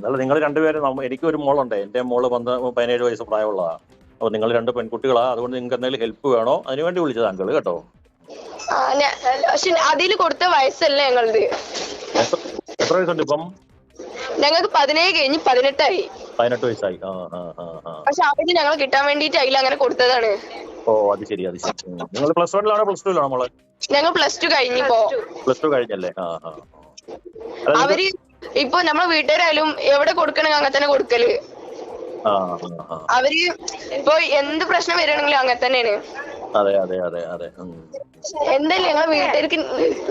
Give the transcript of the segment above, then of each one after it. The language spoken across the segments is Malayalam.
അല്ല നിങ്ങൾ രണ്ടുപേരും എനിക്കൊരു മോളുണ്ട്. എന്റെ മോള് 17 വയസ്സ് പ്രായമുള്ളതാണ്. അപ്പോൾ നിങ്ങൾ 2 പെൺകുട്ടികളാ. അതുകൊണ്ട് നിങ്ങൾക്ക് എന്തെങ്കിലും ഹെൽപ്പ് വേണോ അതിനുവേണ്ടി വിളിച്ചത് അങ്കിള് കേട്ടോ. പക്ഷെ അതിൽ കൊടുത്ത വയസ്സല്ലേ ഞങ്ങളത്. എത്ര വയസ്സുണ്ട് ഇപ്പം? ഞങ്ങൾക്ക് 17 കഴിഞ്ഞ് 18 ആയി. 18 വയസ്സായി. പക്ഷെ അവര് ഞങ്ങൾ കിട്ടാൻ വേണ്ടിട്ട് അതിൽ അങ്ങനെ കൊടുത്തതാണ്. ഓ അത് ശരി. നിങ്ങൾ പ്ലസ് 1 പ്ലസ് 2 മോളെ? ഞങ്ങൾ പ്ലസ് 2 കഴിഞ്ഞിപ്പോ. പ്ലസ് 2 കഴിഞ്ഞല്ലേ? അവര് ഇപ്പൊ നമ്മളെ വീട്ടുകാരായാലും എവിടെ കൊടുക്കണെങ്കിൽ അങ്ങനെ തന്നെ കൊടുക്കല്. അവര് ഇപ്പൊ എന്ത് പ്രശ്നം വരികയാണെങ്കിലും അങ്ങനെ തന്നെയാണ്. അതെ. എന്തായാലും ഞങ്ങളെ വീട്ടുകാർക്ക്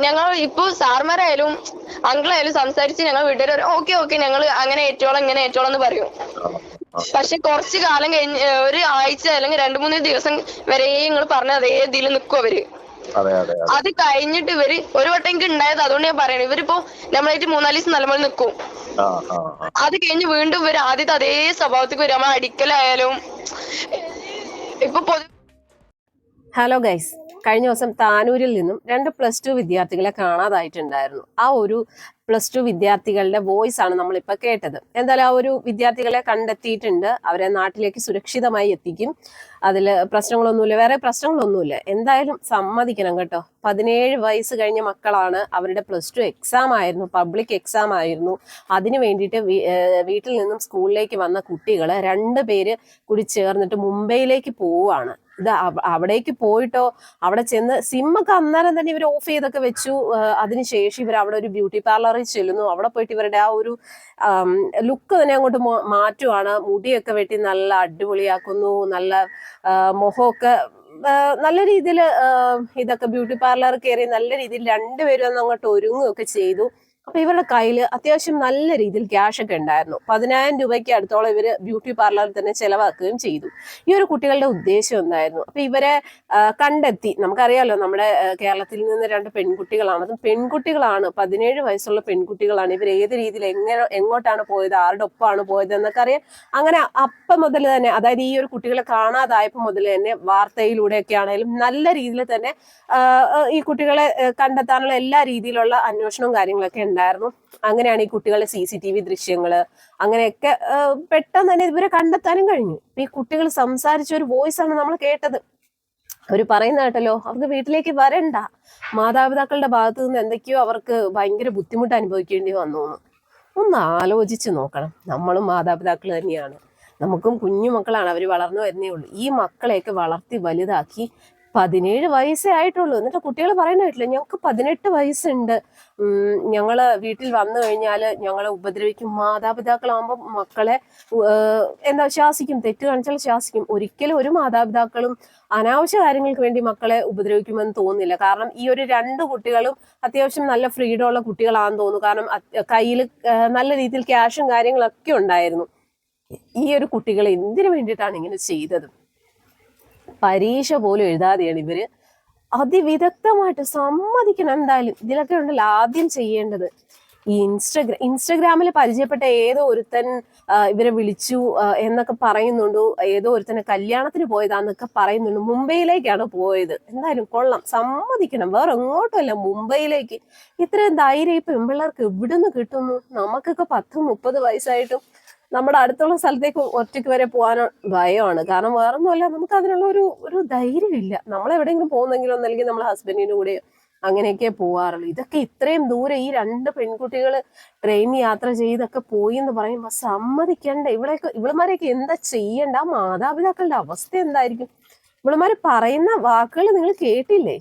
ഞങ്ങൾ ഇപ്പൊ സാർമാരായാലും അങ്കിളായാലും സംസാരിച്ച് ഞങ്ങൾ വീട്ടുകാർ ഓക്കെ ഞങ്ങൾ അങ്ങനെ ഏറ്റോളം ഇങ്ങനെ ഏറ്റോളം എന്ന് പറയും. പക്ഷെ കുറച്ച് കാലം കഴിഞ്ഞ് ഒരു ആഴ്ച അല്ലെങ്കിൽ 2-3 ദിവസം വരെ നിങ്ങൾ പറഞ്ഞ അതേ ഇതിൽ നിൽക്കും അവര്. അത് കഴിഞ്ഞിട്ട് ഇവര് ഒരു വട്ടം എനിക്ക് ഉണ്ടായത്, അതുകൊണ്ട് ഞാൻ പറയണേ, ഇവരിപ്പോ നമ്മളായിട്ട് 3-4 ദിവസം നല്ലപോലെ നിൽക്കും. അത് കഴിഞ്ഞ് വീണ്ടും ഇവര് ആദ്യത്തെ അതേ സ്വഭാവത്തേക്ക് വരും. നമ്മൾ അടിക്കലായാലും ഇപ്പൊ ഹലോ ഗൈസ്, കഴിഞ്ഞ ദിവസം താനൂരിൽ നിന്നും 2 +2 വിദ്യാർത്ഥികളെ കാണാതായിട്ടുണ്ടായിരുന്നു. ആ ഒരു +2 വിദ്യാർത്ഥികളുടെ വോയിസ് ആണ് നമ്മളിപ്പോൾ കേട്ടത്. എന്തായാലും ആ ഒരു വിദ്യാർത്ഥികളെ കണ്ടെത്തിയിട്ടുണ്ട്. അവരെ നാട്ടിലേക്ക് സുരക്ഷിതമായി എത്തിക്കും. അതിൽ പ്രശ്നങ്ങളൊന്നുമില്ല, വേറെ പ്രശ്നങ്ങളൊന്നുമില്ല. എന്തായാലും സമ്മതിക്കണം കേട്ടോ. 17 വയസ്സ് കഴിഞ്ഞ മക്കളാണ്. അവരുടെ +2 എക്സാം ആയിരുന്നു, പബ്ലിക് എക്സാം ആയിരുന്നു. അതിന് വേണ്ടിയിട്ട് വീട്ടിൽ നിന്നും സ്കൂളിലേക്ക് വന്ന കുട്ടികൾ 2 പേര് കൂടി ചേർന്നിട്ട് മുംബൈയിലേക്ക് പോവുകയാണ്. ഇത് അവിടേക്ക് പോയിട്ടോ അവിടെ ചെന്ന് സിമ്മൊക്കെ അന്നേരം തന്നെ ഇവർ ഓഫ് ചെയ്തൊക്കെ വെച്ചു. അതിനുശേഷം ഇവർ അവിടെ ഒരു ബ്യൂട്ടി പാർലറിൽ ചെല്ലുന്നു. അവിടെ പോയിട്ട് ഇവരുടെ ആ ഒരു ലുക്ക് തന്നെ അങ്ങോട്ട് മാറ്റുവാണ്. മുടിയൊക്കെ വെട്ടി നല്ല അടിപൊളിയാക്കുന്നു. നല്ല മുഖമൊക്കെ നല്ല രീതിയിൽ ഇതൊക്കെ ബ്യൂട്ടി പാർലർ കയറി നല്ല രീതിയിൽ 2 പേരും അങ്ങോട്ട് ഒരുങ്ങുകയൊക്കെ ചെയ്തു. അപ്പൊ ഇവരുടെ കയ്യിൽ അത്യാവശ്യം നല്ല രീതിയിൽ ക്യാഷ് ഒക്കെ ഉണ്ടായിരുന്നു. 10,000 രൂപയ്ക്ക് അടുത്തോളം ഇവര് ബ്യൂട്ടി പാർലറിൽ തന്നെ ചെലവാക്കുകയും ചെയ്തു. ഈ ഒരു കുട്ടികളുടെ ഉദ്ദേശം എന്തായിരുന്നു? അപ്പൊ ഇവരെ കണ്ടെത്തി. നമുക്കറിയാലോ, നമ്മുടെ കേരളത്തിൽ നിന്ന് 2 പെൺകുട്ടികളാണ്. അതും പെൺകുട്ടികളാണ്, 17 വയസ്സുള്ള പെൺകുട്ടികളാണ്. ഇവർ ഏത് രീതിയിൽ എങ്ങോട്ടാണ് പോയത്, ആരുടെ ഒപ്പമാണ് പോയത് എന്നൊക്കെ അറിയാം. അങ്ങനെ അപ്പം മുതൽ തന്നെ, അതായത് ഈ ഒരു കുട്ടികളെ കാണാതായപ്പോൾ മുതൽ തന്നെ വാർത്തയിലൂടെയൊക്കെ ആണെങ്കിലും നല്ല രീതിയിൽ തന്നെ ഈ കുട്ടികളെ കണ്ടെത്താനുള്ള എല്ലാ രീതിയിലുള്ള അന്വേഷണവും കാര്യങ്ങളൊക്കെ ഉണ്ടായിരുന്നു. അങ്ങനെയാണ് ഈ കുട്ടികളുടെ CCTV ദൃശ്യങ്ങള് അങ്ങനെയൊക്കെ പെട്ടെന്ന് തന്നെ ഇവരെ കണ്ടെത്താനും കഴിഞ്ഞു. ഈ കുട്ടികൾ സംസാരിച്ച ഒരു വോയിസ് ആണ് നമ്മൾ കേട്ടത്. അവർ പറയുന്ന കേട്ടല്ലോ, അവർക്ക് വീട്ടിലേക്ക് വരണ്ട, മാതാപിതാക്കളുടെ ഭാഗത്തു നിന്ന് എന്തൊക്കെയോ അവർക്ക് ഭയങ്കര ബുദ്ധിമുട്ട് അനുഭവിക്കേണ്ടി വന്നു. ഒന്ന് ആലോചിച്ച് നോക്കണം. നമ്മളും മാതാപിതാക്കൾ തന്നെയാണ്, നമുക്കും കുഞ്ഞു മക്കളാണ്, അവർ വളർന്നു വരുന്നേ ഉള്ളൂ. ഈ മക്കളെയൊക്കെ വളർത്തി വലുതാക്കി 17 വയസ്സേ ആയിട്ടുള്ളൂ. എന്നിട്ട് കുട്ടികൾ പറയുന്ന കേട്ടില്ല, ഞങ്ങൾക്ക് 18 വയസ്സുണ്ട്, ഞങ്ങള് വീട്ടിൽ വന്നു കഴിഞ്ഞാൽ ഞങ്ങളെ ഉപദ്രവിക്കും. മാതാപിതാക്കളാകുമ്പോൾ മക്കളെ ശാസിക്കും, തെറ്റ് കാണിച്ചാൽ ശാസിക്കും. ഒരിക്കലും ഒരു മാതാപിതാക്കളും അനാവശ്യ കാര്യങ്ങൾക്ക് വേണ്ടി മക്കളെ ഉപദ്രവിക്കുമെന്ന് തോന്നുന്നില്ല. കാരണം ഈ ഒരു 2 കുട്ടികളും അത്യാവശ്യം നല്ല ഫ്രീഡം ഉള്ള കുട്ടികളാണെന്ന് തോന്നുന്നു. കാരണം കയ്യിൽ നല്ല രീതിയിൽ ക്യാഷും കാര്യങ്ങളൊക്കെ ഉണ്ടായിരുന്നു. ഈ ഒരു കുട്ടികൾ എന്തിനു വേണ്ടിയിട്ടാണ് ഇങ്ങനെ ചെയ്തത്? പരീക്ഷ പോലും എഴുതാതെയാണ് ഇവര് അതിവിദഗ്ധമായിട്ട്. സമ്മതിക്കണം. എന്തായാലും ഇതിലൊക്കെ ഉണ്ടല്ലോ ആദ്യം ചെയ്യേണ്ടത്. ഈ ഇൻസ്റ്റഗ്രാമിൽ പരിചയപ്പെട്ട ഏതോ ഒരുത്തൻ ഇവരെ വിളിച്ചു എന്നൊക്കെ പറയുന്നുണ്ട്. ഏതോ ഒരുത്തനെ കല്യാണത്തിന് പോയതാന്നൊക്കെ പറയുന്നുണ്ട്. മുംബൈയിലേക്കാണ് പോയത്. എന്തായാലും കൊള്ളാം, സമ്മതിക്കണം. വേറെ എങ്ങോട്ടുമല്ല, മുംബൈയിലേക്ക്. ഇത്രയും ധൈര്യം ഇപ്പൊ പെൺപിള്ളേർക്ക് എവിടുന്ന് കിട്ടുന്നു? നമുക്കൊക്കെ 10-30 വയസ്സായിട്ടും നമ്മുടെ അടുത്തുള്ള സ്ഥലത്തേക്ക് ഒറ്റയ്ക്ക് വരെ പോകാനോ ഭയമാണ്. കാരണം വേറൊന്നുമല്ല, നമുക്ക് അതിനുള്ള ഒരു ധൈര്യമില്ല. നമ്മളെവിടെയെങ്കിലും പോകുന്നെങ്കിലും ഒന്നല്ലെങ്കിൽ നമ്മളെ ഹസ്ബൻഡിന്റെ കൂടെ അങ്ങനെയൊക്കെ പോവാറുള്ളൂ. ഇതൊക്കെ ഇത്രയും ദൂരെ ഈ 2 പെൺകുട്ടികൾ ട്രെയിൻ യാത്ര ചെയ്തൊക്കെ പോയി എന്ന് പറയുമ്പോൾ സമ്മതിക്കണ്ട. ഇവളുമാരെയൊക്കെ എന്താ ചെയ്യണ്ട? മാതാപിതാക്കളുടെ അവസ്ഥ എന്തായിരിക്കും? ഇവളുമാര് പറയുന്ന വാക്കുകൾ നിങ്ങൾ കേട്ടില്ലേ?